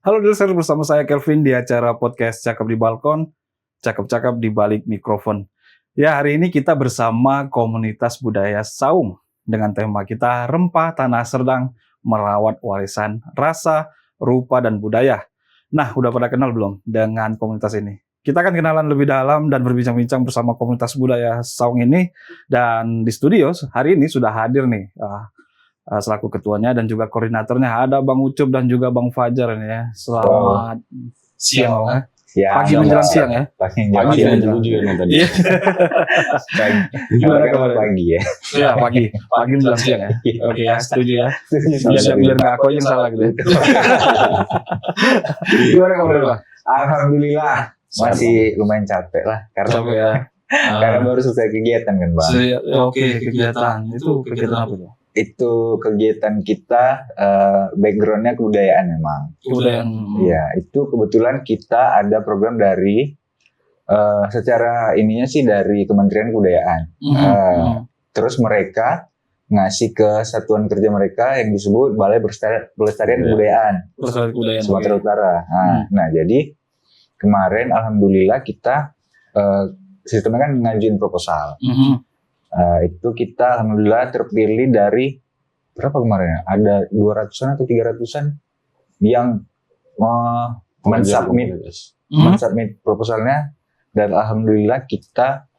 Halo Dilser, bersama saya Kelvin di acara podcast Cakep di Balkon, cakep-cakep di balik mikrofon. Ya, hari ini kita bersama komunitas budaya Saung dengan tema kita Rempah Tanah Serdang Merawat Warisan Rasa, Rupa, dan Budaya. Nah, udah pada kenal belum dengan komunitas ini? Kita akan kenalan lebih dalam dan berbincang-bincang bersama komunitas budaya Saung ini. Dan di studio hari ini sudah hadir nih selaku ketuanya dan juga koordinatornya, ada Bang Ucup dan juga Bang Fajar ini ya. Selamat siang, Bang. Pagi menjelang siang ya. Pagi menjelang juga nih tadi. Gimana kabar pagi ya? Ya, pagi menjelang siang ya. Oke ya, setuju ya. Biar nggak aku yang salah gitu. Gimana kabar, Bang? Alhamdulillah masih lumayan capek lah Capek ya. karena baru selesai kegiatan kan, Bang. Oke, kegiatan. Itu kegiatan apa tuh? Itu kegiatan kita backgroundnya kebudayaan memang. Kebudayaan. Iya, itu kebetulan kita ada program dari secara ininya sih dari Kementerian Kebudayaan. Terus mereka ngasih ke satuan kerja mereka yang disebut Balai Pelestarian Kebudayaan Sumatera Utara. Nah, jadi kemarin alhamdulillah kita sistemnya kan ngajuin proposal. Itu kita alhamdulillah terpilih dari berapa kemarin ya? Ada 200-an atau 300-an yang mensubmit proposalnya, dan alhamdulillah kita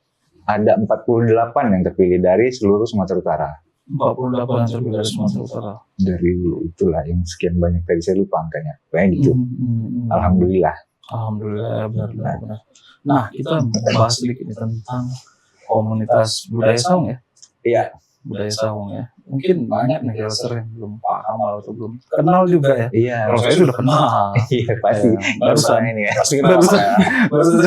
ada 48 yang terpilih dari seluruh Sumatera Utara. 48 yang terpilih dari Sumatera Utara. Dari itulah yang sekian banyak, tadi saya lupa angkanya. Kayak gitu. Alhamdulillah. Alhamdulillah, benar. Nah, kita bahas sedikit tentang komunitas budaya Saung ya. Iya. Budaya Saung ya. Mungkin banyak nih Kelser yang belum paham atau belum kenal juga ya. Iya. Kalau saya sudah kenal. Iya, pasti. Barusan ini ya. Pasti kenal. Barusan.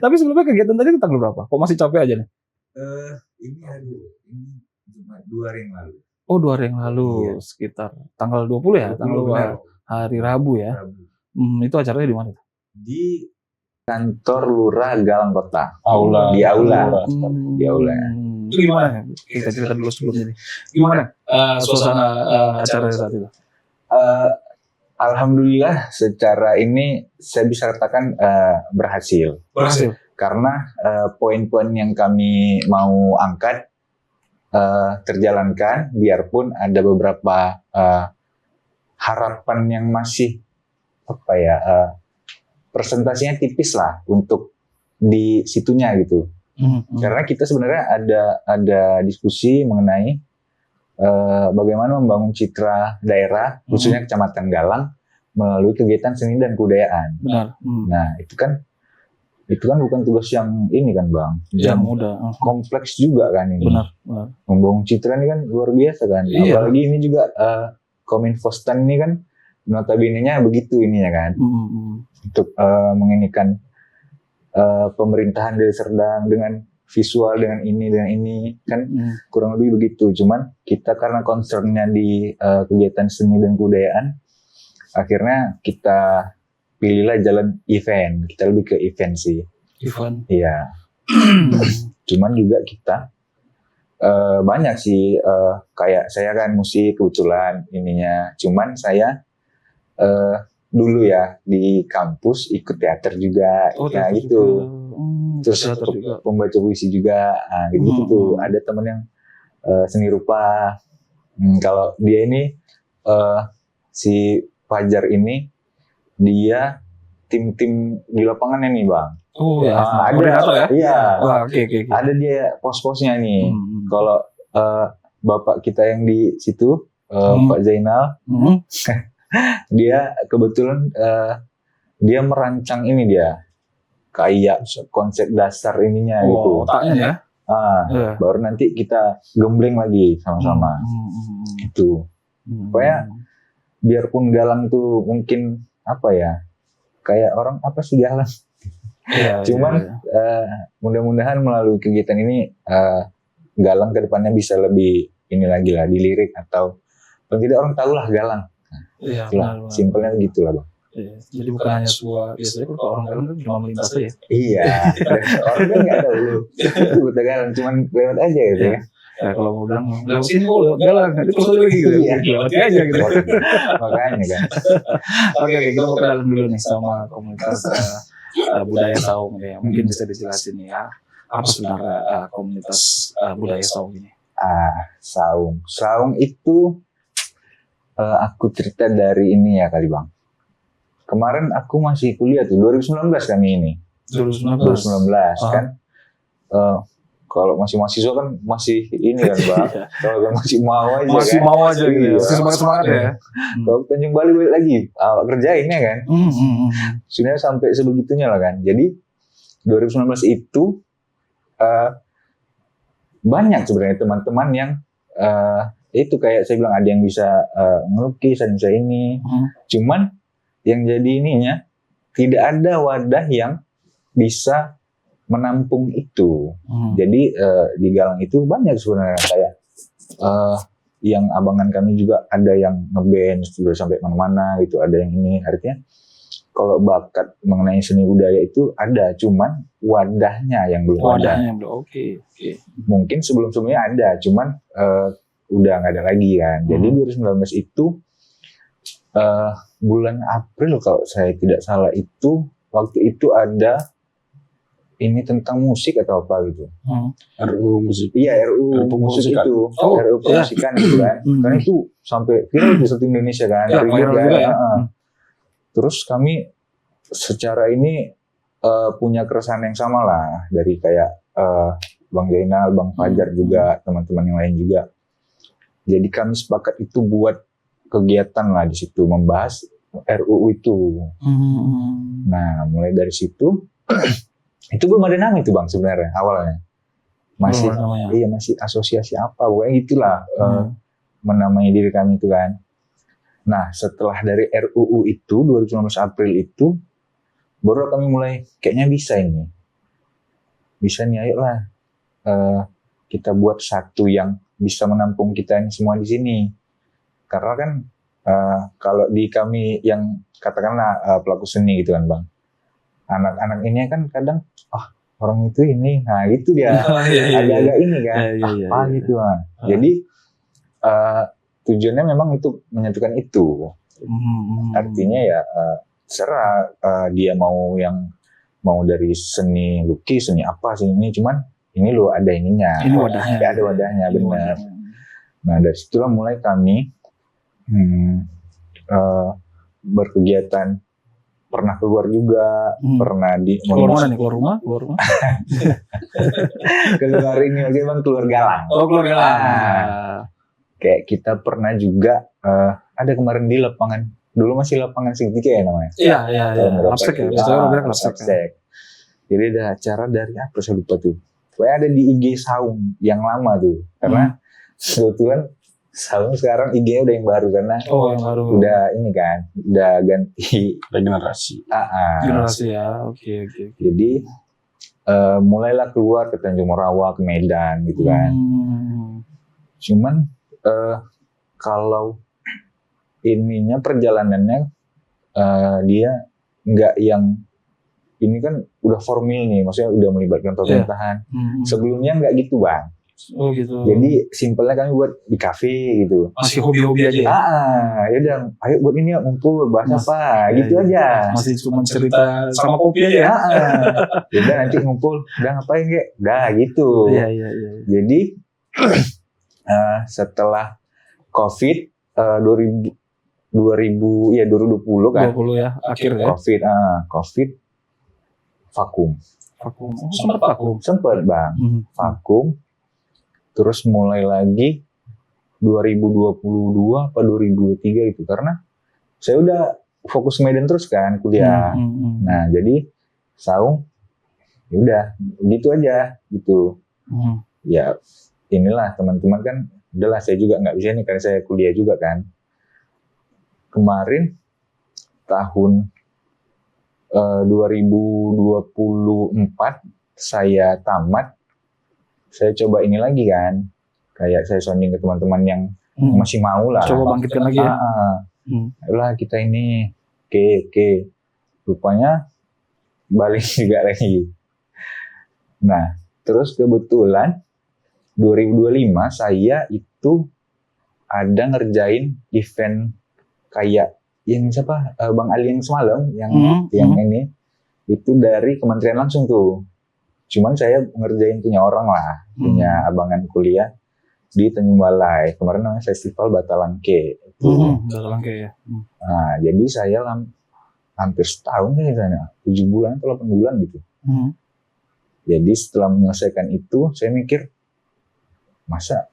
Tapi sebelumnya kegiatan tadi tanggal berapa? Kok masih capek aja nih? Ini cuma 2 hari yang lalu. Oh, 2 hari yang lalu. Iya. Sekitar tanggal 20 ya? Tanggal hari Rabu ya. Itu acaranya di mana? Di kantor Lurah Galang Kota. Aula. Di aula. Di aula. Itu gimana? Kita cerita dulu sebelum ini. Gimana suasana acara saat itu? Alhamdulillah secara ini saya bisa katakan berhasil. Karena poin-poin yang kami mau angkat terjalankan, biarpun ada beberapa harapan yang masih presentasinya tipis lah untuk di situnya gitu. Karena kita sebenarnya ada diskusi mengenai bagaimana membangun citra daerah, khususnya Kecamatan Galang, melalui kegiatan seni dan kebudayaan. Benar. Nah, itu kan bukan tugas yang ini kan, Bang. Yang mudah. Kompleks juga kan ini. Benar. Membangun citra ini kan luar biasa kan. Iya. Apalagi ini juga Kominfostan ini kan notabene-nya begitu ininya kan. Untuk menginikan pemerintahan dari Serdang dengan visual, dengan ini kan kurang lebih begitu. Cuman kita karena concernnya di kegiatan seni dan kebudayaan, akhirnya kita pilihlah jalan event. Kita lebih ke event sih. Event. Iya. Cuman juga kita banyak sih, kayak saya kan musik kebetulan ininya. Cuman saya dulu ya di kampus ikut teater juga, gitu. Terus pembaca puisi juga, gitu tuh. Ada temen yang seni rupa. Kalau dia ini si Fajar ini, dia tim-tim di lapangannya nih, Bang. Oh ya, ada ya? Iya. Oke. Ada dia pos-posnya nih. Kalau bapak kita yang di situ, Pak Zainal. Dia kebetulan dia merancang ini, dia kayak konsep dasar ininya gitu. Otaknya ya. Baru nanti kita gembleng lagi sama-sama. Itu. Pokoknya biarpun Galang tuh mungkin kayak orang apa sih Galang. Cuman mudah-mudahan melalui kegiatan ini Galang ke depannya bisa lebih ini lagi lah, dilirik atau paling tidak orang tahu lah Galang. Iya, simpelnya gitu lah, Bang. Iya. Jadi bukan hanya sebuah, biasanya kalau orang Galang kan cuma melintas aja. Iya, orang kan nggak tahu lu itu Galang, cuma lewat aja gitu ya. Ya kalau mau bilang lewat sini kok lewat jalan, itu terus lagi gitu. Iya. Lewati aja gitu. Makanya kan. Oke, kita mau kenalan dulu nih sama komunitas budaya Saung ya. Mungkin bisa dijelasin ya apa sebenarnya komunitas budaya Saung ini? Saung itu aku cerita dari ini ya kali Bang. Kemarin aku masih kuliah tuh 2019 kami ini. 2019 kan. Kalau masih mahasiswa kan masih ini kan Bang. Kalau masih mau aja masih kan. mau aja gitu. Masih semangat ya. Kalau Tanjung Bali balik lagi kerjain ya kan. Sebenarnya sampai sebegitunya lah kan. Jadi 2019 itu banyak sebenarnya teman-teman yang itu kayak saya bilang ada yang bisa ngelukis, ada yang bisa ini. Cuman yang jadi ininya tidak ada wadah yang bisa menampung itu. Jadi di Galang itu banyak sebenarnya kayak yang abangan kami juga ada yang ngeband sudah sampai mana-mana gitu, ada yang ini. Artinya kalau bakat mengenai seni budaya itu ada, cuman wadahnya yang belum ada. Oke. Mungkin sebelum-sebelumnya ada, cuman udah nggak ada lagi kan. Jadi 2019 itu bulan April kalau saya tidak salah itu waktu itu ada ini tentang musik atau apa gitu. RUU musik. Iya, RUU musik itu. RUU pemusikan gitu kan. Karena itu sampai viral di seluruh Indonesia kan. Ya, viral juga ya. Terus kami secara ini punya keresahan yang sama lah dari kayak Bang Zainal, Bang Fajar juga, teman-teman yang lain juga. Jadi kami sepakat itu buat kegiatan lah di situ membahas RUU itu. Nah, mulai dari situ itu belum ada nama itu Bang sebenarnya awalnya. Masih masih asosiasi apa pokoknya gitulah menamai diri kami itu kan. Nah, setelah dari RUU itu 2019 April itu baru kami mulai kayaknya bisa ini. Bisa nih, ayolah kita buat satu yang bisa menampung kita ini semua di sini. Karena kan kalau di kami yang katakanlah pelaku seni gitu kan Bang. Anak-anak ini kan kadang orang itu ini, nah gitu dia agak-agak ini kan gitu. Jadi tujuannya memang itu menyatukan itu. Artinya ya serah dia mau yang mau dari seni lukis, seni apa, seni ini, cuman ini loh ada ininya. Ini wadahnya. Ada wadahnya, benar. Nah dari situlah mulai kami berkegiatan, pernah keluar juga, pernah di keluar rumah? Keluar ini lagi Bang, keluar Galang. Keluar Galang. Kayak kita pernah juga ada kemarin di lapangan, dulu masih lapangan segitiga ya namanya. Iya. Lapsek ya, biasanya orang bilang lapsek. Jadi ada acara dari apa saya lupa tuh. Pokoknya ada di IG Saung yang lama tuh, karena kebetulan Saung sekarang IG-nya udah yang baru karena yang baru. Udah ini kan, udah ganti regenerasi. Generasi ya, oke. Jadi mulailah keluar ke Tanjung Morawa, ke Medan gitu kan. Cuman kalau ininya perjalanannya dia nggak yang ini kan udah formal nih, maksudnya udah melibatkan pemerintahan. Sebelumnya nggak gitu Bang. Oh gitu. Jadi simpelnya kami buat di kafe gitu. Masih hobi-hobi aja. Ya udah, ayo buat ini ya, ngumpul bahas apa, gitu aja. Masih cuma cerita sama kopi aja. Ya udah nanti ngumpul, udah ngapain kek? Udah gitu. Iya. Jadi setelah COVID 2020 kan. 20 ya, akhir ya. COVID vakum. Sempat Bang. Vakum. Terus mulai lagi 2022 apa 2023 itu karena saya udah fokus Medan terus kan kuliah. Nah, jadi Saung ya udah gitu aja gitu. Ya inilah teman-teman kan udahlah saya juga nggak bisa nih karena saya kuliah juga kan. Kemarin tahun 2024 saya tamat. Saya coba ini lagi kan, kayak saya sounding ke teman-teman yang masih mau lah. Coba bangkitkan lagi ya. Ayolah kita ini, oke. Rupanya balik juga lagi. Nah, terus kebetulan 2025 saya itu ada ngerjain event kayak yang siapa Bang Ali yang semalam yang ini itu dari kementerian langsung tuh. Cuman saya ngerjain punya orang lah, punya abangan kuliah di Tanjung Balai. Kemarin namanya Festival Batalangke. Batalangke ya. Nah, jadi saya hampir setahun ya sana, 7 bulan atau 8 bulan gitu. Jadi setelah menyelesaikan itu, saya mikir masa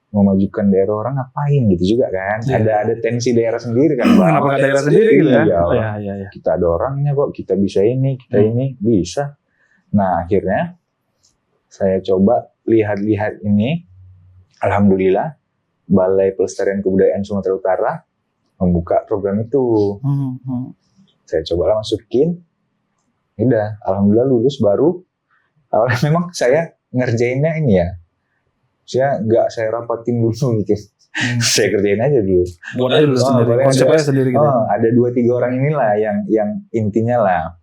memajukan daerah orang ngapain gitu juga kan? Ada tensi daerah sendiri kan, Bang. Kenapa daerah sendiri gitu ya? Iya. Kita ada orangnya kok, kita bisa ini, ini bisa. Nah, akhirnya saya coba lihat-lihat ini. Alhamdulillah, Balai Pelestarian Kebudayaan Sumatera Utara membuka program itu. Saya coba masukin. Udah, alhamdulillah lulus baru. Awalnya memang saya ngerjainnya ini ya. Saya rapatin dulu gitu. Saya kerjain aja dulu. Buat aja dulu sendiri. Konsepnya sendiri gitu. Ada 2-3 orang inilah yang intinya lah.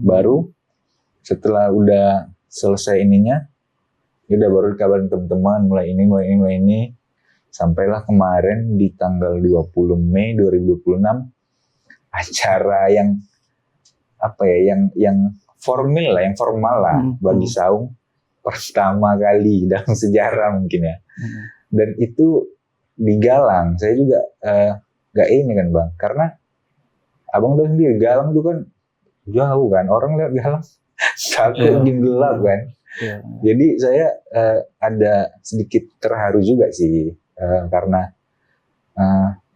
Baru setelah udah selesai ininya, udah baru dikabarin teman-teman mulai ini. Sampailah kemarin di tanggal 20 Mei 2026 acara yang apa ya, yang formal lah bagi Saung pertama kali dalam sejarah mungkin ya. Dan itu di Galang. Saya juga gak ini kan Bang, karena Abang udah sendiri Galang itu kan jauh kan, orang lihat Galang takut gelap kan. Jadi saya ada sedikit terharu juga sih, karena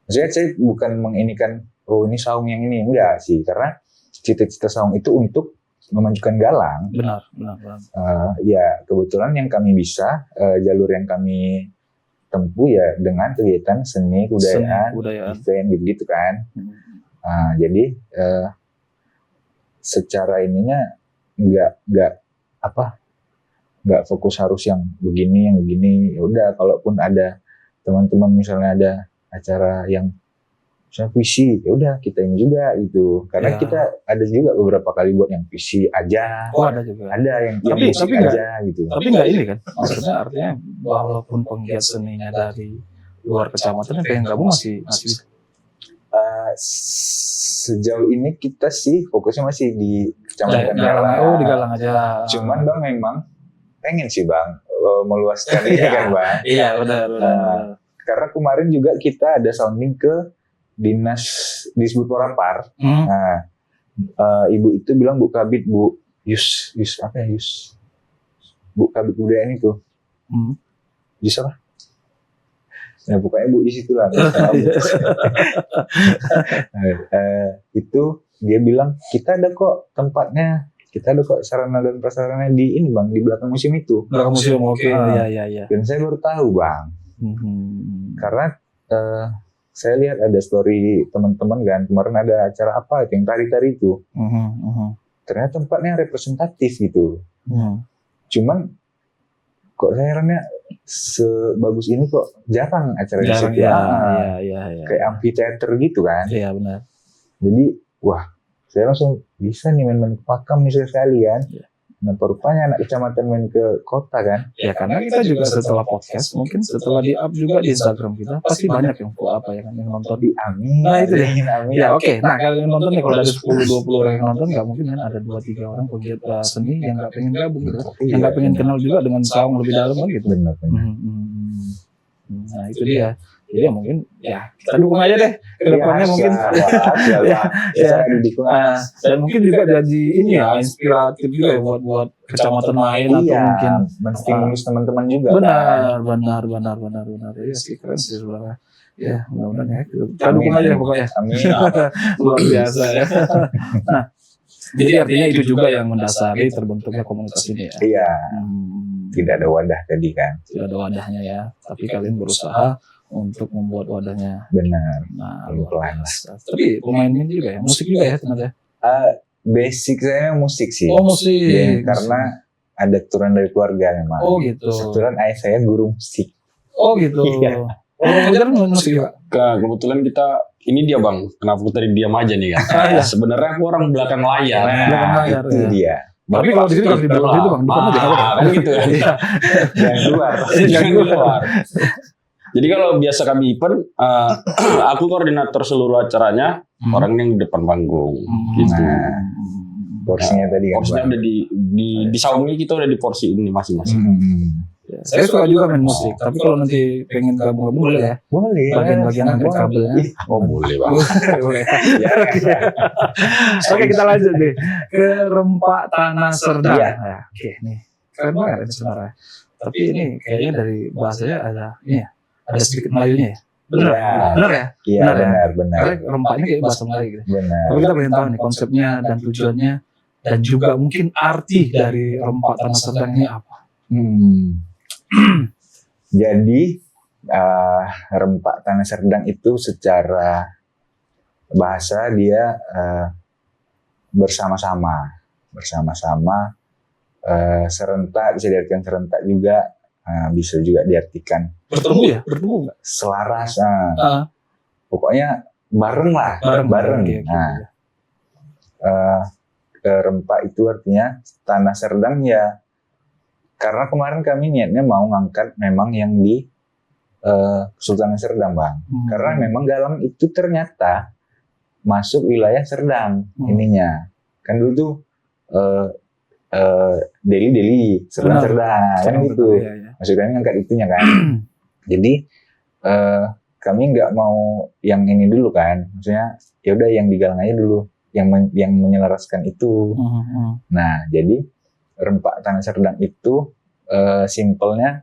saya bukan menginikan ini Saung yang ini, enggak sih, karena cita-cita Saung itu untuk memajukan Galang. Benar. Ya kebetulan yang kami bisa, jalur yang kami tempuh ya dengan kegiatan seni kebudayaan, event gitu kan. Jadi secara ininya nggak fokus harus yang begini. Ya udah, kalaupun ada teman-teman misalnya ada acara yang misalnya visi, ya udah kita ini juga gitu. Karena kita ada juga beberapa kali buat yang visi aja. Ada juga. Ada yang tapi aja gitu. Tapi nggak ini kan? Maksudnya artinya walaupun penggiat seninya dari luar kecamatan pengen gabung masih bisa. Sejauh ini kita sih fokusnya masih di Kecamatan Galang. Di Galang aja. Cuman Bang memang pengen sih Bang meluaskan ini kan Bang. Iya benar. Karena kemarin juga kita ada sounding ke dinas disebut Porapar. Nah, ibu itu bilang Bu Kabid, Bu Yus Bu Kabid Budaya ini tuh. Yus apa? Nah, pokoknya Bu Yus itulah. Itu dia bilang kita ada kok tempatnya, kita ada kok sarana dan prasarana di ini Bang, di belakang museum itu. Belakang museum, oke. Iya. Dan saya baru tahu Bang, karena saya lihat ada story teman-teman kan, kemarin ada acara apa yang tari-tari itu. Ternyata tempatnya representatif gitu. Cuman kok saya herannya sebagus ini kok jarang acara di situ. Iya. Kayak amphitheater gitu kan. Iya benar. Jadi wah, saya langsung bisa nih main ke Pakam nih sekali kan. Nah, rupanya anak kecamatan main ke kota kan. Ya karena kita juga setelah podcast, mungkin setelah di up juga di Instagram kita, pasti banyak yang yang nonton. Amin. Nah itu deh. Amin. Ya oke. Nah kalau yang nonton nih, kalau dari 10-20 orang yang nonton, nggak mungkin kan ada 2-3 orang pegiat seni yang nggak pengen gabung gitu, yang nggak pengen kenal juga dengan Saung lebih dalam kan gitu. Benar. Nah itu dia. Jadi ya mungkin ya kita dukung aja deh ke depannya mungkin. Dan mungkin juga jadi ini ya inspiratif juga ya buat kecamatan lain atau mungkin menstimulus teman-teman juga. Benar. Ya sih keren sih sebenarnya. Ya mudah-mudahan ya kita dukung aja pokoknya. Amin. Luar biasa ya. Nah jadi artinya itu juga yang mendasari terbentuknya komunitas ini ya. Iya. Tidak ada wadah tadi kan. Tidak ada wadahnya ya. Tapi kalian berusaha untuk membuat wadahnya. Benar. Nah, pelan. Tapi pemainnya juga ya, musik juga ya ternyata. Basic saya musik sih. Oh musik. Ya, karena ada keturunan dari keluarga memang. Oh gitu. Kebetulan ayah saya guru musik. Oh gitu. Iya. Kebetulan musik juga. Kebetulan kita ini dia Bang. Kenapa aku tadi diam aja nih kan? Sebenarnya aku orang belakang layar. Itu dia. Tapi kalau di sini harus di belakang situ bang, depan aja apa? Kan gitu ya. Jangan keluar. Jangan keluar. Jadi kalau biasa kami event, aku koordinator seluruh acaranya, orang yang di depan panggung, gitu. Nah, porsinya tadi kan. Porsinya udah di saungnya kita udah di porsi ini masing-masing. Ya, saya suka juga main musik, tapi kalau nanti pengen gabung boleh ya. Boleh. Bagian-bagian angkat kabelnya. Oh boleh bang. Boleh. Oke, kita lanjut deh ke Rempak Tanah Serdang. Iya. Ya, oke, nih keren banget ini sebenarnya. Tapi ini kayaknya dari bahasanya ada sedikit Melayunya ya. Bener Iya. Bener ya? Iya, Benar ya? benar. Karena Rempak ini kayak bahasa Melayu gitu. Benar. Tapi kita pengen tahu nih konsepnya dan tujuannya dan juga mungkin arti dari Rempak Tanah Serdang ini apa? Jadi Rempak Tanah Serdang itu secara bahasa dia bersama-sama, serentak, bisa diartikan serentak juga, bisa juga diartikan Bertemu ya? Bertemu nggak? selaras. Pokoknya bareng lah, bareng. Oke. Nah, Rempak itu artinya Tanah Serdang ya. Karena kemarin kami niatnya mau ngangkat memang yang di Kesultanan Serdang, Bang. Karena memang Galang itu ternyata masuk wilayah Serdang ininya. Kan dulu tuh Deli, Serdang, kan gitu. Iya. Maksudnya ngangkat itunya kan. Jadi kami nggak mau yang ini dulu kan. Maksudnya ya udah yang di Galang aja dulu, yang menyelaraskan itu. Nah, jadi Rempak Tanah Serdang itu simpelnya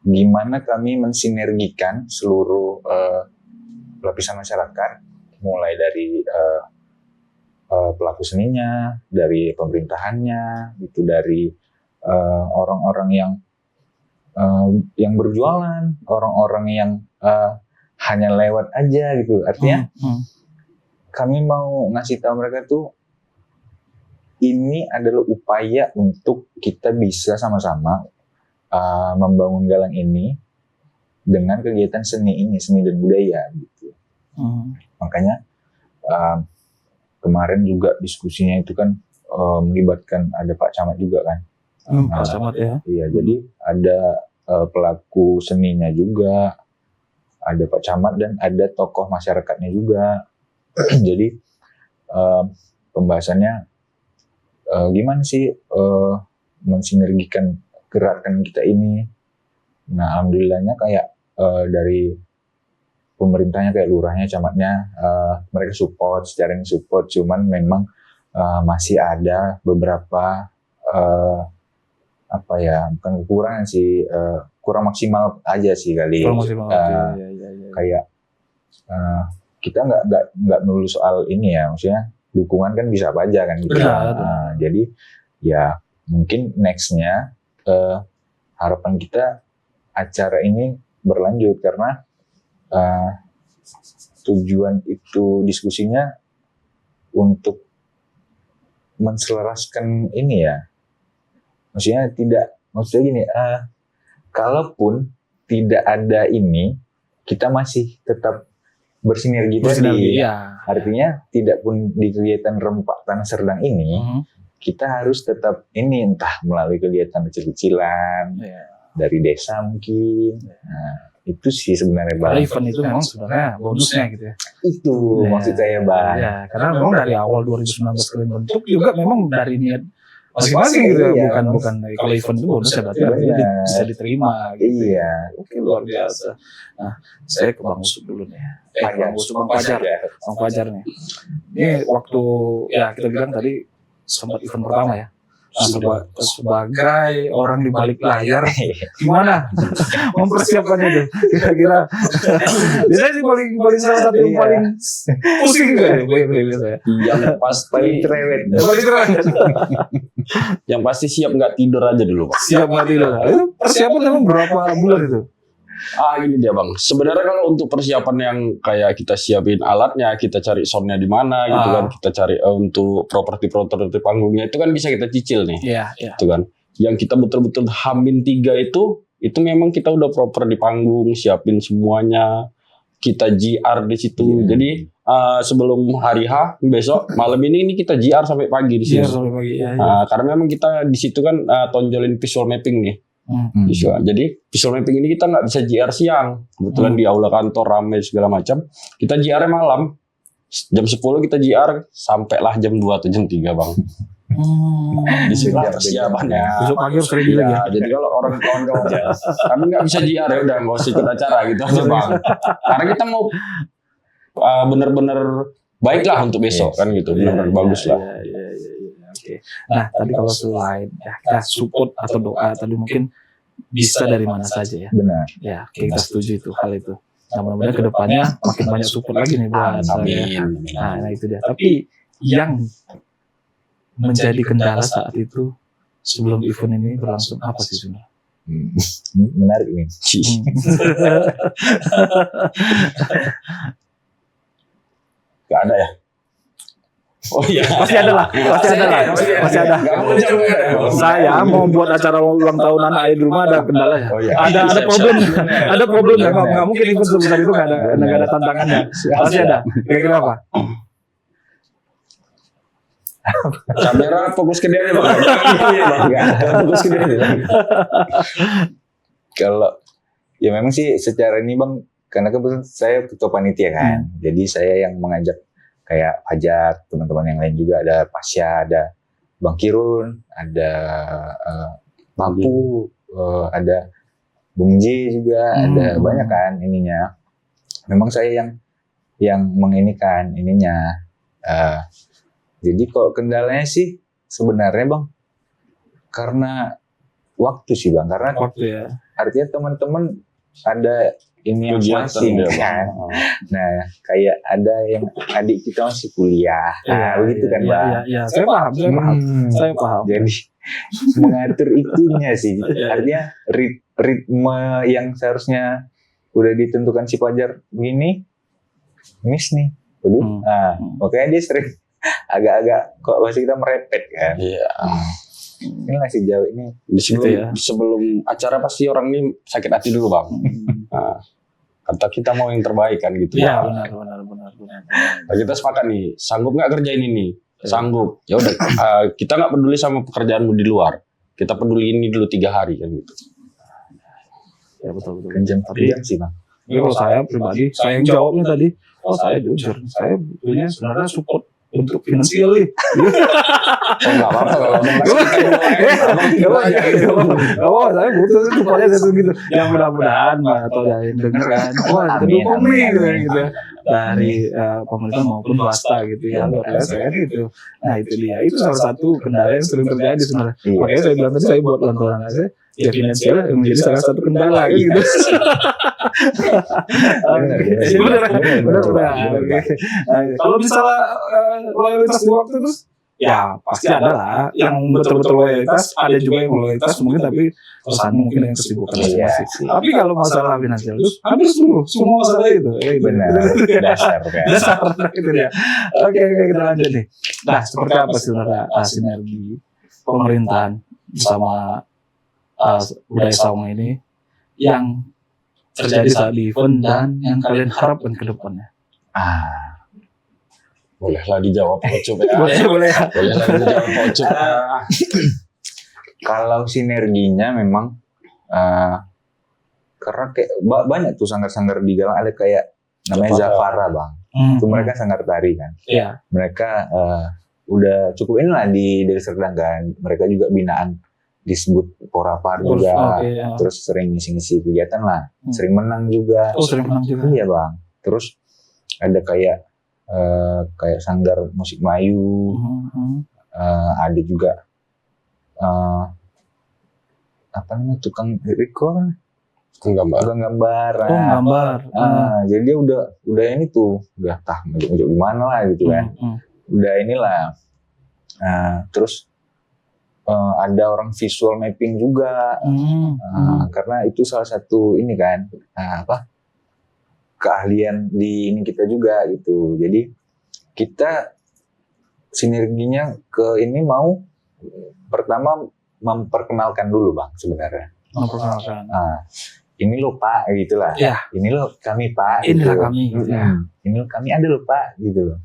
gimana kami mensinergikan seluruh lapisan masyarakat, mulai dari pelaku seninya, dari pemerintahannya, itu dari orang-orang yang berjualan, orang-orang yang hanya lewat aja gitu. Artinya kami mau ngasih tahu mereka tuh ini adalah upaya untuk kita bisa sama-sama membangun Galang ini dengan kegiatan seni dan budaya gitu. Makanya kemarin juga diskusinya itu kan melibatkan ada Pak Camat juga kan. Pak Camat ya. Iya, jadi ada pelaku seninya juga, ada Pak Camat dan ada tokoh masyarakatnya juga. Jadi pembahasannya gimana sih mensinergikan gerakan kita ini. Nah, alhamdulillahnya kayak dari pemerintahnya, kayak lurahnya, camatnya, mereka support, cuman memang masih ada beberapa bukan kekurangan sih, kurang maksimal aja sih kali. Kurang maksimal. Kayak kita nggak melulu soal ini ya, maksudnya dukungan kan bisa apa aja kan gitu. Jadi ya mungkin nextnya harapan kita acara ini berlanjut karena tujuan itu diskusinya untuk menselaraskan ini ya. Maksudnya gini, kalaupun tidak ada ini, kita masih tetap bersinergi tadi. Ya. Artinya tidak pun di kegiatan Rempak Tanah Serdang ini, kita harus tetap ini entah melalui kegiatan kecil-kecilan dari desa mungkin. Nah, itu sih sebenarnya Bang. Event itu memang sebenarnya bonusnya gitu ya. Itu maksud saya Bang. Ya, karena memang dari awal 2019 kalian bentuk juga memang dari niat masing-masing gitu ya, bukan kalau event itu bonus ya berarti artinya bisa diterima gitu. Iya. Oke, luar biasa. Nah, saya ke Bang Usuk dulu nih. Bang Fajar nih. Ini waktu ya kita bilang tadi sempat event pertama ya. Sebagai orang di balik layar, gimana mempersiapkannya itu? Kira-kira, biasanya sih paling salah satu yang paling pusing juga ya, biasanya. Yang pasti Paling cerewet. Yang pasti siap nggak tidur aja dulu, Pak. Siap nggak tidur. Itu persiapan memang berapa bulan itu? Gini dia Bang. Sebenarnya kalau untuk persiapan yang kayak kita siapin alatnya, kita cari soundnya di mana gitu kan, kita cari untuk properti panggungnya itu kan bisa kita cicil nih. Iya. Itu kan. Yang kita betul-betul H-3 itu memang kita udah proper di panggung, siapin semuanya. kita JR di situ. Jadi sebelum hari H besok malam ini kita JR sampai pagi di Iya, sini. sampai pagi. Ya, Karena memang kita di situ kan tonjolin visual mapping nih. Visual. Jadi visual mapping ini kita nggak bisa JR siang. Kebetulan di aula kantor ramai segala macam. Kita JR malam. Jam 10 kita JR sampailah jam 2 atau jam 3 bang. Di sini persiapannya. Besok pagi harus ready lagi ya. Jadi kalau orang kawan-kawan kami nggak bisa JR ya udah nggak usah ikut acara gitu aja bang. Karena kita mau bener-bener baik lah untuk besok kan gitu, bener-bener bagus lah. Iya. Oke. Nah, tadi kalau selain ya support atau doa tadi mungkin bisa dari mana saja ya. Benar. Ya, kita setuju itu hal itu. Nah, mudah-mudahan kedepannya makin banyak support lagi nih buat saya. Amin. Nah, itu dia. Tapi yang menjadi kendala saat itu sebelum event ini berlangsung apa sih sebenarnya? Menarik nih. Gak ada ya? Oh iya. Pasti ada lah. Saya mau buat acara ulang tahun anak saya di rumah ada kendala ya. Oh iya. Ada problem. Ada problem ya. Nggak mungkin event sebesar itu nggak ada tantangannya. Pasti ada. Kira-kira apa? Kamera fokus ke dia aja bang. Fokus ke dia aja. Kalau ya memang sih secara ini bang, karena kebetulan saya ketua panitia kan, jadi saya yang mengajak kayak Fajar, teman-teman yang lain juga, ada Pasya, ada Bang Kirun, ada Papu, ada Bung Ji juga, ada banyak kan ininya. Memang saya yang menginikan ininya. Jadi kalau kendalanya sih sebenarnya bang, karena waktu sih bang, karena Waktu ya. artinya teman-teman ada ini yang masing kan. Nah, kayak ada yang adik kita masih kuliah. Nah, begitu kan, Bang. Iya. Saya paham. Jadi mengatur itunya sih. Artinya ritme yang seharusnya udah ditentukan si Fajar begini, miss nih. Waduh. Nah, makanya dia sering agak-agak kok masih kita merepet kan. Iya. Ini masih jauh ini. Sebelum acara pasti orang ini sakit hati dulu bang. Nah, kata kita mau yang terbaik kan gitu. Iya benar. Nah, kita sepakat nih, sanggup nggak kerjain ini? Sanggup. Ya udah, kita nggak peduli sama pekerjaanmu di luar. Kita peduli ini dulu 3 hari kan gitu. Ya betul. Kejam sih bang. Kalau saya pribadi, saya yang jawabnya tadi. Saya jujur, saya punya sebenarnya support untuk finansial nih. Nggak apa-apa kalau saya butuh supportnya satu gitu. Yang mudah-mudahan atau yang dengar kan, wah itu dukung nih gitu dari pemerintah maupun swasta gitu ya, luar biasa kan gitu. Nah itu dia, itu salah satu kendala yang sering terjadi sebenarnya. Makanya saya bilang tadi saya buat lanturan saya, ya finansial yang menjadi salah satu kendala gitu. Benar. Kalau misalnya loyalitas di waktu terus, ya pasti ada lah yang betul-betul loyalitas, ada juga yang loyalitas mungkin tapi pesan mungkin yang kesibukan masing-masing. Tapi kalau masalah finansial itu hampir semua masalah itu. Benar. Dasar itu dia. Oke, kita lanjut nih. Nah, seperti apa sih sebenarnya sinergi pemerintahan bersama budaya saung ini yang terjadi saat di event dan yang kalian harapkan ke depannya? Bolehlah dijawab Ocop ya. Boleh. Bolehlah dijawab Ocop. Kalau sinerginya memang karena kayak banyak tuh sanggar-sanggar di Galang, ada kayak namanya Zafara bang. Itu mereka sanggar tari kan. Iya. Mereka udah cukup inilah di Deli Serdang kan. Mereka juga binaan disebut Porapar juga. Terus sering ngisi-ngisi kegiatan lah. Sering menang juga. Sering menang juga. Iya bang. Terus ada kayak sanggar musik Melayu. Ada juga apa namanya tukang gambar. Jadi dia udah ini tuh udah nunjuk di mana lah gitu kan. Udah inilah. Terus ada orang visual mapping juga. Karena itu salah satu ini kan keahlian di ini kita juga gitu. Jadi kita sinerginya ke ini mau pertama memperkenalkan dulu bang sebenarnya. ini loh Pak gitulah. Ya. Ini loh kami Pak. Inilah gitu. kami. Gitu ya. Ini loh kami ada loh Pak gitu loh.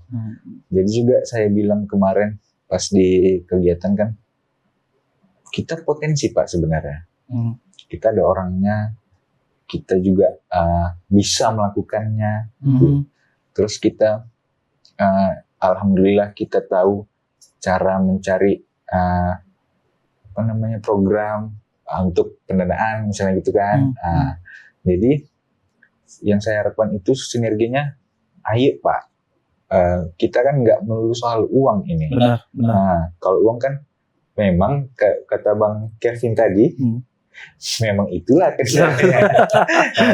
Jadi juga saya bilang kemarin pas di kegiatan kan, kita potensi Pak sebenarnya. Kita ada orangnya, kita juga bisa melakukannya. Gitu. Terus kita alhamdulillah kita tahu cara mencari program untuk pendanaan misalnya gitu kan. Jadi yang saya harapkan itu sinerginya, ayo Pak, kita kan nggak melulu soal uang ini. Benar. Kalau uang kan memang kata Bang Kevin tadi, memang itulah kerjanya.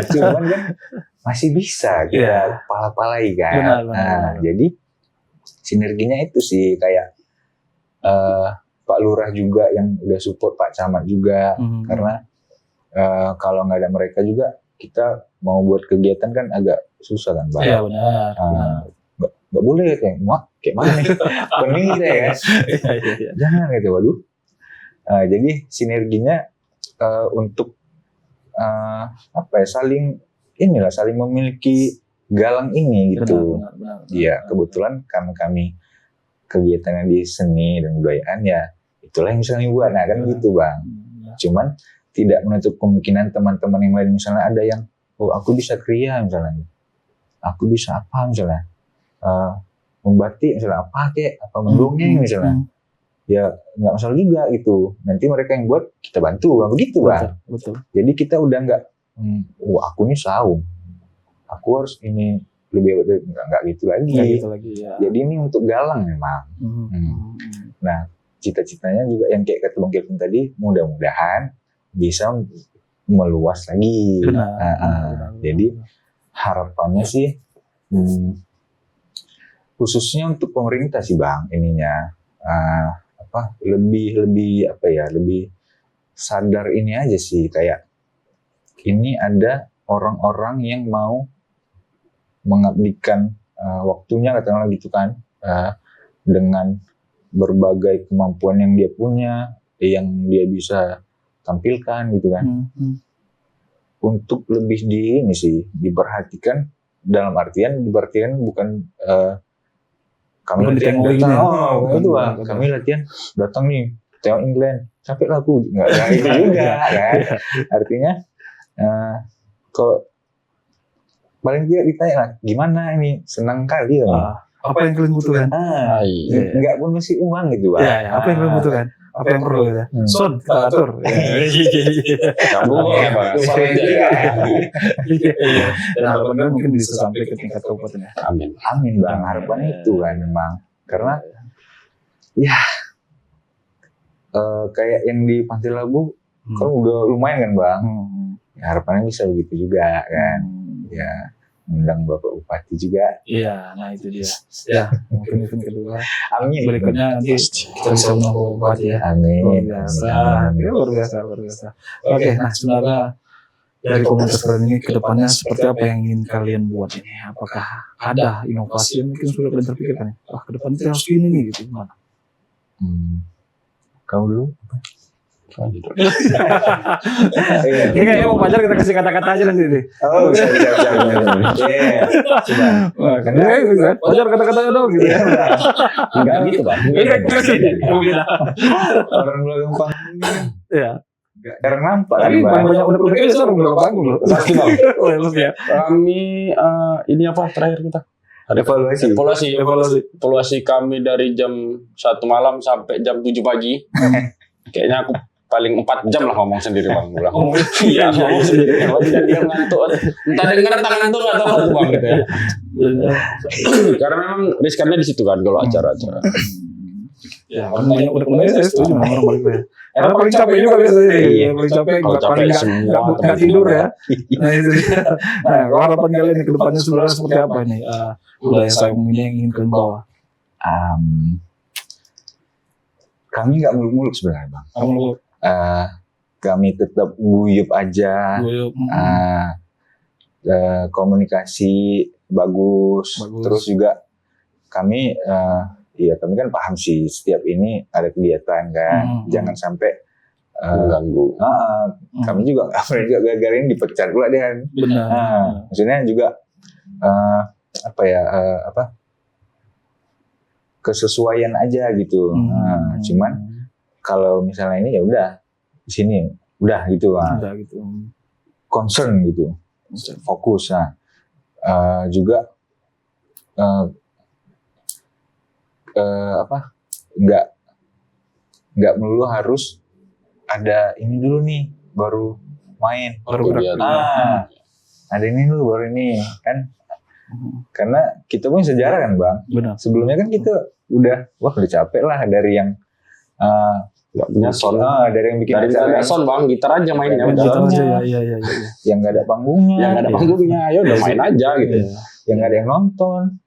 Cuman kan masih bisa kita pala-palai kan. Benar. Jadi sinerginya itu sih kayak Pak Lurah juga yang udah support, Pak Camat juga, karena kalau nggak ada mereka juga kita mau buat kegiatan kan agak susah kan Pak. Iya benar. Nggak boleh kayak mana nih, pening gitu ya. Jangan gitu, waduh. Jadi sinerginya untuk saling memiliki galang ini gitu. Benar. Iya, kebetulan karena kami kegiatannya di seni dan budayaan ya itulah yang misalnya buat, nah kan gitu Bang. Cuman tidak menutup kemungkinan teman-teman yang lain misalnya ada yang aku bisa kriya misalnya, aku bisa apa misalnya, membatik misalnya apa mendongeng misalnya, ya nggak masalah juga gitu. Nanti mereka yang buat kita bantu Bang, begitu Bang. Betul. Jadi kita udah nggak, aku ini saung, aku harus ini lebih nggak gitu lagi. Ya. Jadi ini untuk galang memang. Nah, cita-citanya juga yang kayak kata Bang Kevin tadi, mudah-mudahan bisa meluas lagi. Benar. Jadi harapannya sih, khususnya untuk pemerintah sih Bang, ininya lebih sadar ini aja sih, kayak ini ada orang-orang yang mau mengabdikan waktunya katakanlah gitu kan, dengan berbagai kemampuan yang dia punya, yang dia bisa tampilkan gitu kan, untuk lebih diperhatikan, dalam artian bukan kami latihan kami latihan datang nih tengok England sampai lagu nggak itu juga kan. Artinya kalau paling dia ditanya lah, gimana ini, senang kali ya. Apa yang kalian butuhkan? Nggak pun mesti uang gitu Bang. Ya, apa yang kalian butuhkan? Apa yang perlu ya? Son, kita atur. Kamu Dan harapannya mungkin bisa sampai ke tingkat kabupaten ya. Amin Bang, harapannya itu kan memang. Karena ya kayak yang di Pantai Labu kan udah lumayan kan Bang. Ya, harapannya bisa begitu juga kan. Ya, undang Bapak Bupati juga. Iya, nah itu dia. Ya, mungkin event kedua. Amin. Berikutnya nanti kita bisa undang Bapak Bupati ya. Amin. Luar biasa. Oke, nah sebenarnya dari komunitas kalian ini kedepannya seperti apa yang ingin kalian buat ini? Apakah ada inovasi yang mungkin sudah kalian terpikirkan? Kedepannya kita harus ini nih gitu, gimana? Kamu dulu? Ini kayaknya mau pacar kita kasih kata-kata aja nanti nih. Oh, bisa. Coba. Pacar kata-katanya dong gitu ya. Enggak gitu Bang. Orang belakang panggung. Iya. Jarang nampak. Tapi paling banyak udah produknya sekarang belakang panggung loh. Pasti Bang. Ya. Kami ini apa terakhir kita? Evaluasi kami dari jam 1 malam sampai jam 7 pagi. Kayaknya aku paling 4 jam lah ngomong sendiri Bang. Iya, ngomong sendiri. Dan dia ngantuk. Entah dengar tangan ngantuk atau apa Bang gitu ya. Karena memang riskannya di situ kan kalau acara-acara. Ya, udah saya setuju sama orang balik ya. Karena paling capek juga biasanya. Iya, paling capek. Paling nggak tidur ya. Nah itu dia. Nah, kalau harapan kalian ke depannya sebenarnya seperti apa nih? Budaya saung ini yang ingin kalian bawa. Kami nggak muluk-muluk sebenarnya Bang. Kamu Kami tetap guyup aja. Komunikasi bagus. Terus juga kami kami kan paham sih setiap ini ada kegiatan kan. Jangan sampai mengganggu. Kami juga kemarin juga gara-gara ini dipecat pula dia kan. Benar. Maksudnya juga kesesuaian aja gitu. Cuman kalau misalnya ini ya udah di sini udah gitu lah. Udah gitu. Concern gitu. Fokus. Nah, juga nggak melulu harus ada ini dulu nih baru main. Baru gerak. Ada ini dulu baru ini kan. Karena kita punya sejarah kan Bang. Benar. Sebelumnya kan kita udah capek lah dari yang nggak punya sound. Dari yang bikin Dari acara ada sound Bang, gitar aja mainnya udah. Gitar aja ya. yang nggak ada panggungnya. Yang nggak ada panggungnya, ya udah main aja gitu. Yang nggak ada yang nonton.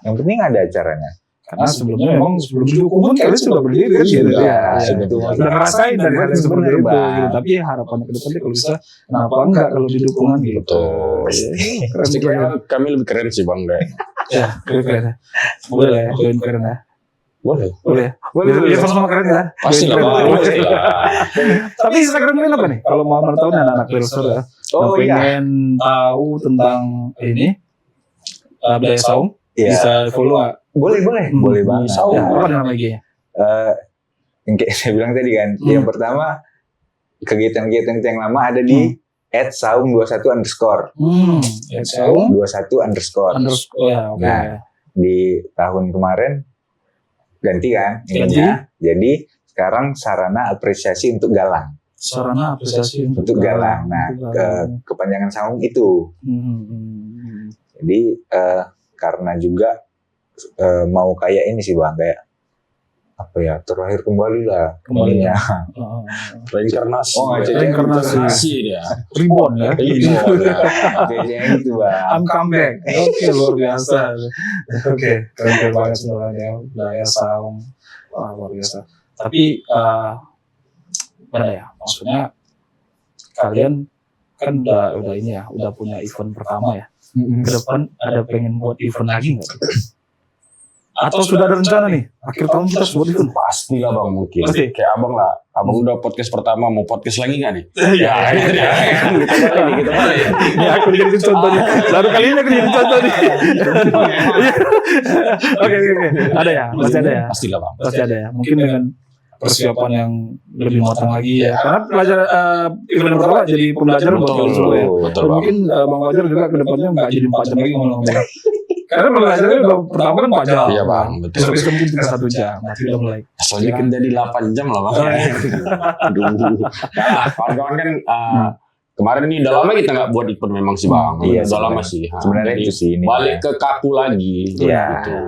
Yang penting ada acaranya. Karena sebelumnya memang sebelum didukung pun kalian sudah berdiri kan gitu. Sudah ngerasain dari hal yang seperti itu gitu. Tapi harapannya ke depannya kalau bisa kenapa enggak kalau didukungan gitu. Pasti kami lebih keren sih Bang deh. Ya, keren. Boleh lah ya, join keren ya. Boleh. Ya sama-sama keren ya. Pasti lah Bang. Tapi Instagram kalian apa nih? Kalau mau tahu nih anak-anak Pilser ya. Pengen tahu tentang ini budaya saung, bisa follow nggak? Boleh banget. Saung. Apa nama IG-nya? Yang kayak saya bilang tadi kan, yang pertama kegiatan-kegiatan yang lama ada di @saung21_. @saung21_. Nah, di tahun kemarin ganti kan ininya. Jadi sekarang sarana apresiasi untuk galang. Sarana apresiasi untuk galang. Nah, kepanjangan saung itu. Jadi karena juga mau kayak ini sih Bang, kayak terlahir kembali lah kembalinya. Reinkarnasi dia. Reborn ya. Jadinya itu Bang. I'm come back. Oke, luar biasa. Oke, keren banget sebenarnya budaya saung. Wah, luar biasa. Tapi mana ya? Maksudnya kalian kan udah ini ya, udah punya event pertama ya. Ke depan ada pengen buat event lagi nggak? Atau sudah ada rencana nih akhir tahun kita buat event? Pasti lah Bang, mungkin. Pasti. Kayak Abang lah. Abang udah podcast pertama, mau podcast lagi nggak nih? Ya, Kita balik. Ini aku jadi contohnya. Baru kali ini aku jadi contoh nih. Oke. Ada ya, pasti ada ya. Pasti lah Bang. Pasti ada ya. Mungkin dengan persiapan yang lebih matang lagi ya. Karena pelajar event pertama jadi pembelajaran buat kalian semua ya. Betul Dan mungkin Bang Fajar juga ke depannya nggak jadi 4 jam lagi ngomong-ngomong. Karena pembelajarannya udah pertama kan 4 jam. Iya Bang, betul. Terus mungkin cuma 1 jam. Nanti udah mulai. Soalnya kan jadi 8 jam lah Bang. Aduh. Kawan-kawan kan kemarin ini udah lama kita nggak buat event memang sih Bang. Iya, udah lama sih. Sebenarnya itu sih ini. Balik ke kaku lagi gitu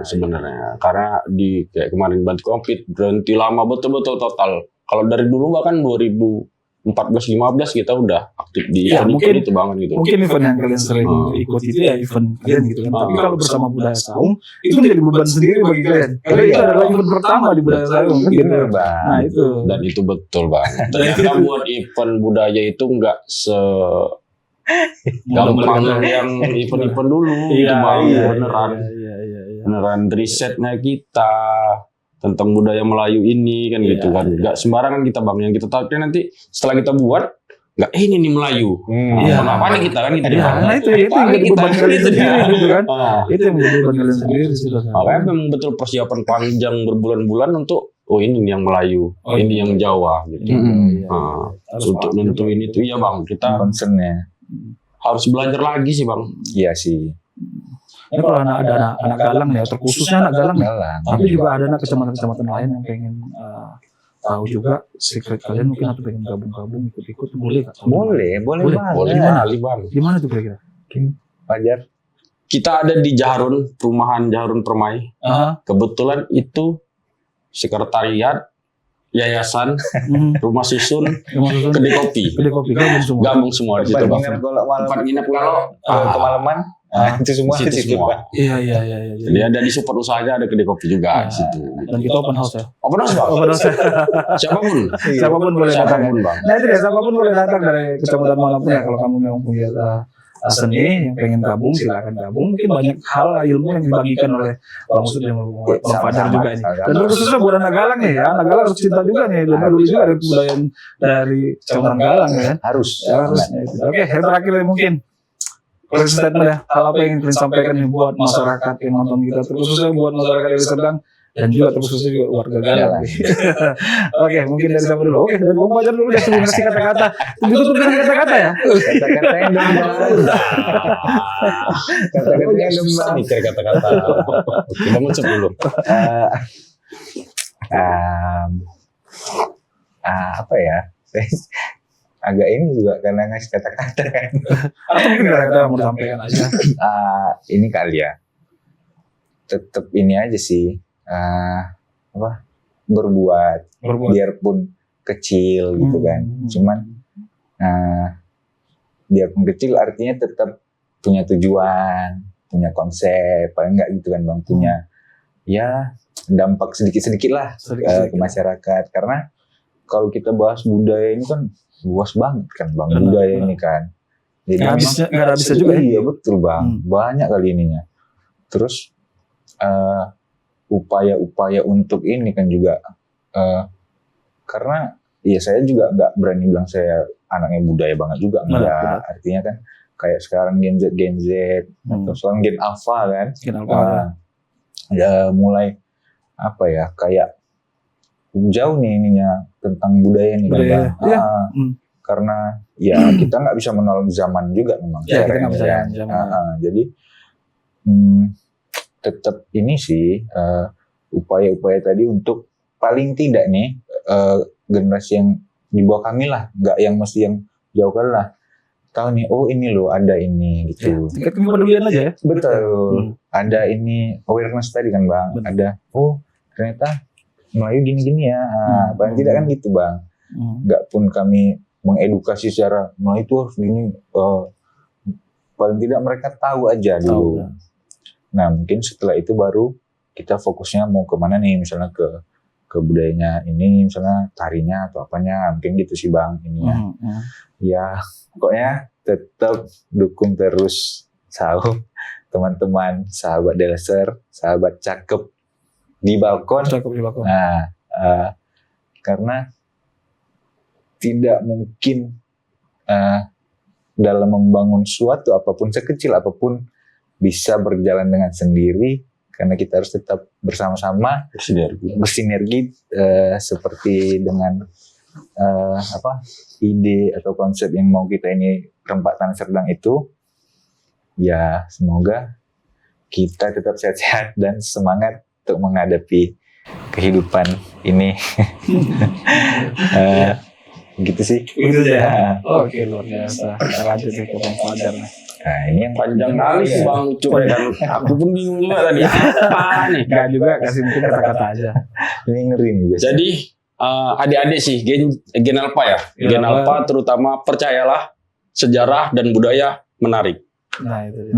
sebenarnya. Karena di kayak kemarin bantu kompet berhenti lama betul-betul total. Kalau dari dulu bahkan 2014-15 kita udah aktif di event itu banget gitu. Mungkin event yang kalian sering ikut itu ya event kalian gitu kan. Tapi kalau bersama budaya saung itu menjadi beban sendiri bagi kalian. Karena itu adalah event pertama di budaya saung kan gitu. Nah itu. Dan itu betul Bang. Ternyata buat event budaya itu nggak gampang yang event-event dulu gitu Bang. Beneran risetnya kita tentang budaya Melayu ini kan gitu kan. Nggak sembarangan kita Bang, yang kita tahu nanti setelah kita buat nggak ini nih Melayu. Kenapa nih kita kan gitu. Nah itu yang jadi beban kalian sendiri gitu kan. Itu yang menjadi beban kalian sendiri sudah. Makanya memang betul persiapan panjang berbulan-bulan untuk ini yang Melayu, ini yang Jawa gitu. Untuk nentuin itu iya Bang, kita concernnya harus belajar lagi sih Bang. Iya sih. Ini kalau ada anak galang ya, terkhususnya anak galang ya. Tapi juga ada anak kecamatan-kecamatan lain yang pengen tahu juga secret kalian mungkin atau pengen gabung-gabung ikut-ikut boleh nggak? Boleh Boleh Bang. Di mana tuh kira-kira? Fajar. Kita ada di Jahrun, perumahan Jahrun Permai. Kebetulan itu sekretariat, yayasan, rumah susun, kedai kopi. Gabung semua di situ Bang. Tempat nginep kalau kemalaman. Itu semua di situ. Iya. Jadi ada di support usahanya, ada kedai kopi juga di situ. Dan kita open house ya. Open house Bang. Siapapun boleh datang. Nah itu ya, siapapun boleh datang dari kecamatan manapun ya kalau kamu memang punya seni yang pengen gabung silakan gabung. Mungkin banyak hal ilmu yang dibagikan oleh Bang Usut dan Bang Fajar juga ini. Dan khususnya buat anak Galang nih ya, anak Galang harus cinta juga nih, dan dulu juga ada kebudayaan dari Cabang Galang ya. Harus. Oke, yang terakhir mungkin closing statement ya, hal apa yang ingin kalian sampaikan nih buat masyarakat yang nonton kita, terkhususnya buat masyarakat yang sedang dan juga terkhususnya juga warga Galang. Oke, mungkin dari siapa dulu? Oke, dari Bang Fajar dulu deh, sebelum ngasih kata-kata. Ditutup dengan kata-kata ya. Kata-kata yang kata-kata yang susah mikir kata-kata. Oke, Bang Ucup dulu. Apa ya? Agak ini juga karena ngasih kata-kata kan. Atau mungkin kata-kata yang mau disampaikan aja. Ini kali ya. Tetap ini aja sih. Berbuat biarpun kecil gitu kan. Cuman biarpun kecil artinya tetap punya tujuan, punya konsep, paling enggak gitu kan Bang, punya ya dampak sedikit-sedikit lah ke masyarakat. Karena kalau kita bahas budaya ini kan luas banget kan Bang, budaya ini kan. Jadi nggak ada bisa juga. Iya betul Bang, banyak kali ininya. Terus upaya-upaya untuk ini kan juga karena ya saya juga nggak berani bilang saya anaknya budaya banget juga enggak. Artinya kan kayak sekarang Gen Z atau sekarang Gen Alpha kan. Ya mulai apa ya, kayak jauh nih ininya tentang budaya nih kan. Karena ya kita nggak bisa menolak zaman juga memang. Ya, kita nggak bisa jadi tetap ini sih upaya-upaya tadi untuk paling tidak nih generasi yang di bawah kami lah, nggak yang mesti yang jauh kan lah, tahu nih oh ini loh ada ini gitu. Tingkat kepedulian aja ya. Betul. Ada ini awareness tadi kan Bang. Ada oh ternyata Melayu gini-gini ya. Paling tidak kan gitu Bang. Nggak pun kami mengedukasi secara Melayu itu harus gini. Paling tidak mereka tahu aja dulu. Nah mungkin setelah itu baru kita fokusnya mau kemana nih, misalnya ke budayanya ini, misalnya tarinya atau apanya, mungkin gitu sih Bang ini ya. Ya pokoknya tetap dukung terus Saum, teman-teman, sahabat Deleser, sahabat cakep di balkon. Nah karena tidak mungkin dalam membangun suatu apapun, sekecil apapun, bisa berjalan dengan sendiri, karena kita harus tetap bersama-sama bersinergi seperti dengan ide atau konsep yang mau kita ini Rempah Tanah Serdang itu. Ya semoga kita tetap sehat-sehat dan semangat untuk menghadapi kehidupan ini. Gitu sih. Gitu ya. Oke, luar biasa. Kita lanjut ke Bang Fajar nih. Nah ini yang Panjang kali sih Bang Ucup kan. Aku pun bingung juga tadi apa nih. Gak juga, kasih mungkin kata-kata aja. ini ngeri nih biasanya. Jadi adik-adik sih Gen Alpha ya. Gen Alpha terutama percayalah sejarah dan budaya menarik. Nah itu dia.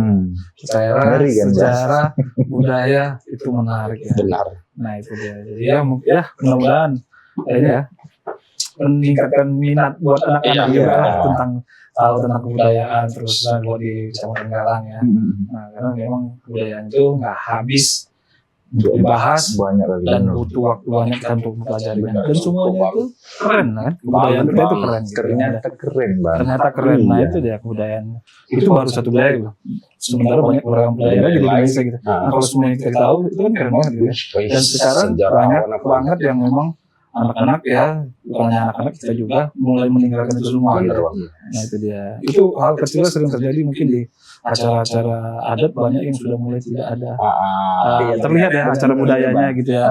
Sejarah, budaya itu menarik ya. Benar. Nah itu dia. Jadi ya mudah-mudahan ini ya meningkatkan minat buat anak-anak juga tentang tahu tentang kebudayaan, terus buat di Kecamatan Galang ya. Nah karena memang kebudayaan itu nggak habis untuk dibahas dan butuh waktu banyak kan untuk mempelajarinya, dan semuanya itu keren kan, kebudayaan kita itu keren gitu. Ternyata keren. Nah itu dia kebudayaan itu baru satu budaya, sementara banyak beragam budaya di Indonesia gitu. Nah kalau semuanya kita tahu itu kan keren banget gitu ya. Dan sekarang banyak banget yang memang anak-anak ya, bukan hanya anak-anak, kita juga mulai meninggalkan itu semua gitu. Nah itu dia, itu hal kecil sering terjadi mungkin di acara-acara adat, banyak yang sudah mulai tidak ada terlihat ya acara budayanya gitu ya.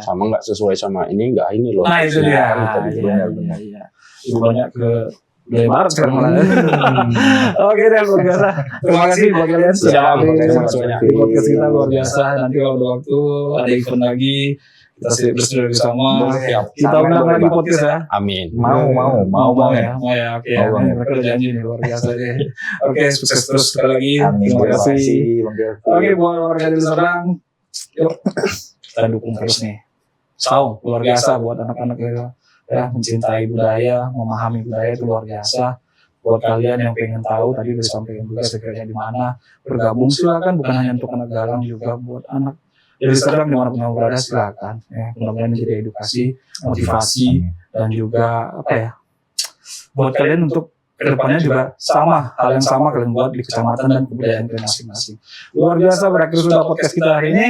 Sama nggak sesuai sama ini, nggak ini loh. Nah itu dia. Iya. Itu banyak ke budaya barat sekarang malah. Oke deh, luar biasa. Terima kasih buat kalian sudah hadir di podcast kita, luar biasa. Nanti kalau ada waktu ada event lagi, kita bersedia bersama. Kita undang lagi podcast ya. Amin. Mau ya. Oke. Mereka udah janji nih, luar biasa deh. Oke, sukses terus sekali lagi. Terima kasih. Oke, buat warga di Serdang, yuk kita dukung terus nih. Saum luar biasa buat anak-anak ya, mencintai budaya, memahami budaya itu luar biasa. Buat kalian yang pengen tahu, tadi udah disampaikan juga sekiranya di mana bergabung, silakan. Bukan hanya untuk anak Galang, juga buat anak Deli Serdang dimanapun kamu berada, silakan. Ya, mudah-mudahan menjadi edukasi, motivasi, dan juga buat kalian untuk kedepannya juga sama, hal yang sama kalian buat di kecamatan dan kebudayaan kalian masing-masing. Luar biasa, berakhir sudah podcast kita hari ini.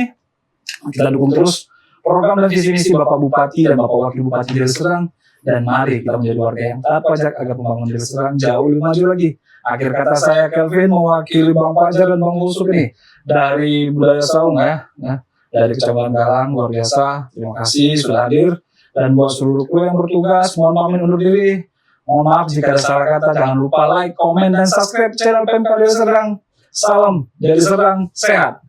Kita dukung terus program dan visi misi Bapak Bupati dan Bapak Wakil Bupati Deli Serdang, dan mari kita menjadi warga yang taat pajak agar pembangunan Deli Serdang jauh lebih maju lagi. Akhir kata, saya Kelvin mewakili Bang Fajar dan Bang Busuk ini dari Budaya Saung dari Kecamatan Galang. Luar biasa, terima kasih sudah hadir. Dan buat seluruh kru yang bertugas, mohon pamit undur diri. Mohon maaf jika ada salah kata. Jangan lupa like, komen, dan subscribe channel Pemkab Deli Serdang. Salam Deli Serdang sehat.